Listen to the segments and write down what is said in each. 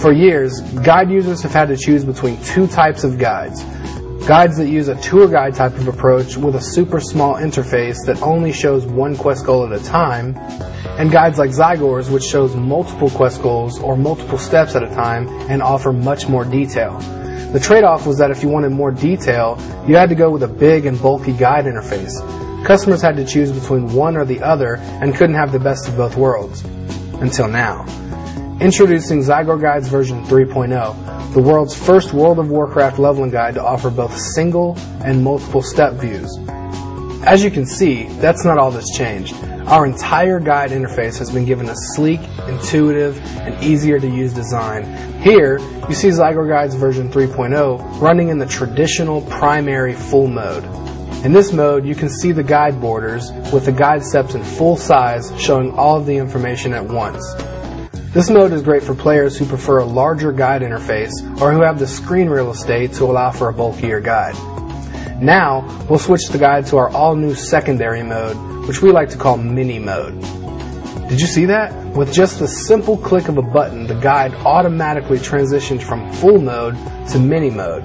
For years, guide users have had to choose between two types of guides. Guides that use a tour guide type of approach with a super small interface that only shows one quest goal at a time, and guides like Zygor's, which shows multiple quest goals or multiple steps at a time and offer much more detail. The trade-off was that if you wanted more detail, you had to go with a big and bulky guide interface. Customers had to choose between one or the other and couldn't have the best of both worlds. Until now. Introducing Zygor Guides version 3.0, the world's first World of Warcraft leveling guide to offer both single and multiple step views. As you can see, that's not all that's changed. Our entire guide interface has been given a sleek, intuitive, and easier to use design. Here, you see Zygor Guides version 3.0 running in the traditional primary full mode. In this mode, you can see the guide borders with the guide steps in full size showing all of the information at once. This mode is great for players who prefer a larger guide interface or who have the screen real estate to allow for a bulkier guide. Now, we'll switch the guide to our all-new secondary mode, which we like to call mini mode. Did you see that? With just the simple click of a button, the guide automatically transitioned from full mode to mini mode.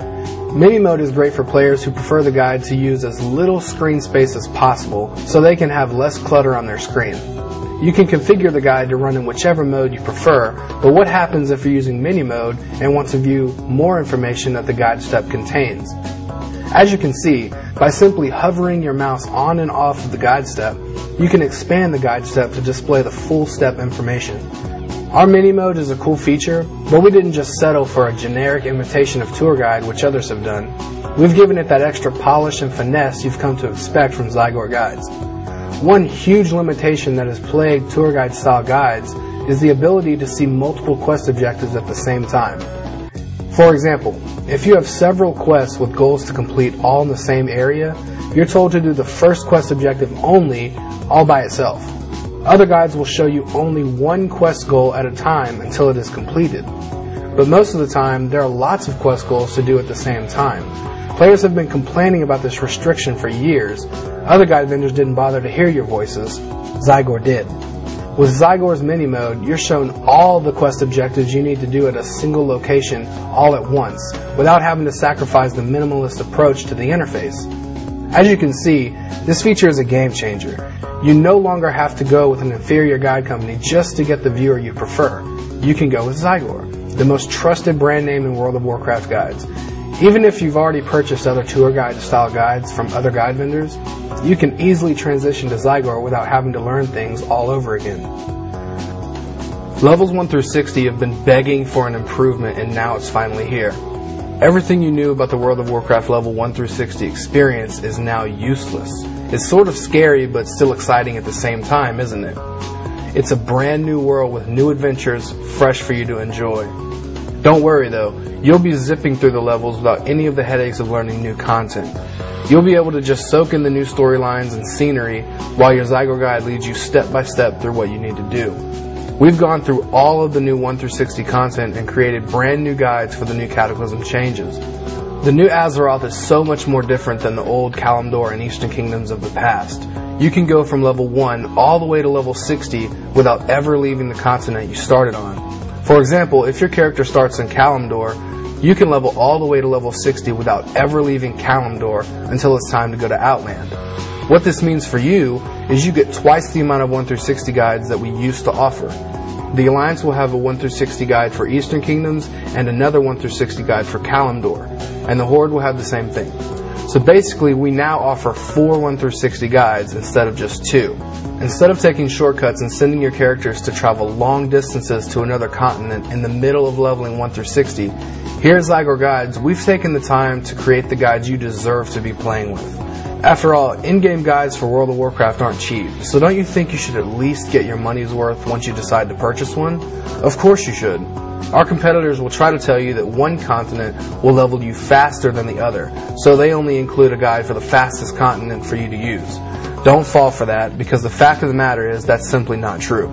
Mini mode is great for players who prefer the guide to use as little screen space as possible so they can have less clutter on their screen. You can configure the guide to run in whichever mode you prefer, but what happens if you're using mini mode and want to view more information that the guide step contains? As you can see, by simply hovering your mouse on and off of the guide step, you can expand the guide step to display the full step information. Our mini mode is a cool feature, but we didn't just settle for a generic imitation of tour guide, which others have done. We've given it that extra polish and finesse you've come to expect from Zygor Guides. One huge limitation that has plagued tour guide style guides is the ability to see multiple quest objectives at the same time. For example, if you have several quests with goals to complete all in the same area, you're told to do the first quest objective only, all by itself. Other guides will show you only one quest goal at a time until it is completed. But most of the time, there are lots of quest goals to do at the same time. Players have been complaining about this restriction for years. Other guide vendors didn't bother to hear your voices. Zygor did. With Zygor's mini mode, you're shown all the quest objectives you need to do at a single location all at once, without having to sacrifice the minimalist approach to the interface. As you can see, this feature is a game changer. You no longer have to go with an inferior guide company just to get the viewer you prefer. You can go with Zygor, the most trusted brand name in World of Warcraft guides. Even if you've already purchased other tour guide style guides from other guide vendors, you can easily transition to Zygor without having to learn things all over again. Levels 1 through 60 have been begging for an improvement, and now it's finally here. Everything you knew about the World of Warcraft level 1 through 60 experience is now useless. It's sort of scary, but still exciting at the same time, isn't it? It's a brand new world with new adventures fresh for you to enjoy. Don't worry though, you'll be zipping through the levels without any of the headaches of learning new content. You'll be able to just soak in the new storylines and scenery while your Zygor guide leads you step by step through what you need to do. We've gone through all of the new 1 through 60 content and created brand new guides for the new Cataclysm changes. The new Azeroth is so much more different than the old Kalimdor and Eastern Kingdoms of the past. You can go from level 1 all the way to level 60 without ever leaving the continent you started on. For example, if your character starts in Kalimdor, you can level all the way to level 60 without ever leaving Kalimdor until it's time to go to Outland. What this means for you is you get twice the amount of 1 through 60 guides that we used to offer. The Alliance will have a 1 through 60 guide for Eastern Kingdoms and another 1 through 60 guide for Kalimdor, and the Horde will have the same thing. So basically, we now offer 4 1 through 60 guides instead of just 2. Instead of taking shortcuts and sending your characters to travel long distances to another continent in the middle of leveling 1 through 60, here at Zygor Guides, we've taken the time to create the guides you deserve to be playing with. After all, in-game guides for World of Warcraft aren't cheap, so don't you think you should at least get your money's worth once you decide to purchase one? Of course you should. Our competitors will try to tell you that one continent will level you faster than the other, so they only include a guide for the fastest continent for you to use. Don't fall for that, because the fact of the matter is that's simply not true.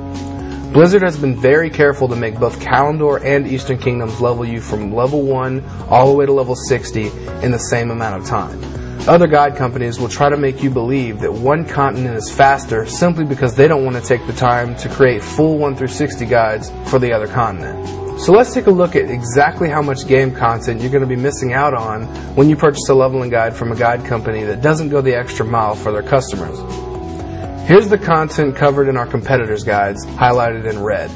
Blizzard has been very careful to make both Kalimdor and Eastern Kingdoms level you from level 1 all the way to level 60 in the same amount of time. Other guide companies will try to make you believe that one continent is faster simply because they don't want to take the time to create full 1 through 60 guides for the other continent. So let's take a look at exactly how much game content you're going to be missing out on when you purchase a leveling guide from a guide company that doesn't go the extra mile for their customers. Here's the content covered in our competitors' guides, highlighted in red.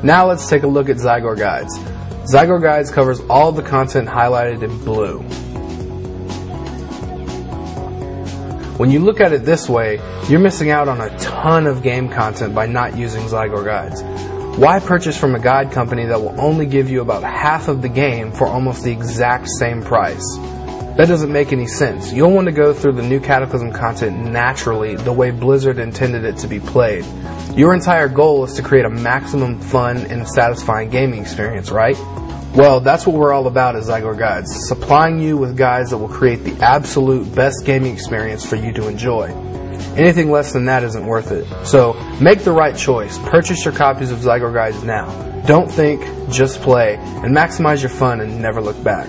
Now let's take a look at Zygor guides. Zygor guides covers all the content highlighted in blue. When you look at it this way, you're missing out on a ton of game content by not using Zygor guides. Why purchase from a guide company that will only give you about half of the game for almost the exact same price? That doesn't make any sense. You'll want to go through the new Cataclysm content naturally, the way Blizzard intended it to be played. Your entire goal is to create a maximum fun and satisfying gaming experience, right? Well, that's what we're all about at Zygor Guides, supplying you with guides that will create the absolute best gaming experience for you to enjoy. Anything less than that isn't worth it. So, make the right choice. Purchase your copies of Zygor Guides now. Don't think, just play, and maximize your fun and never look back.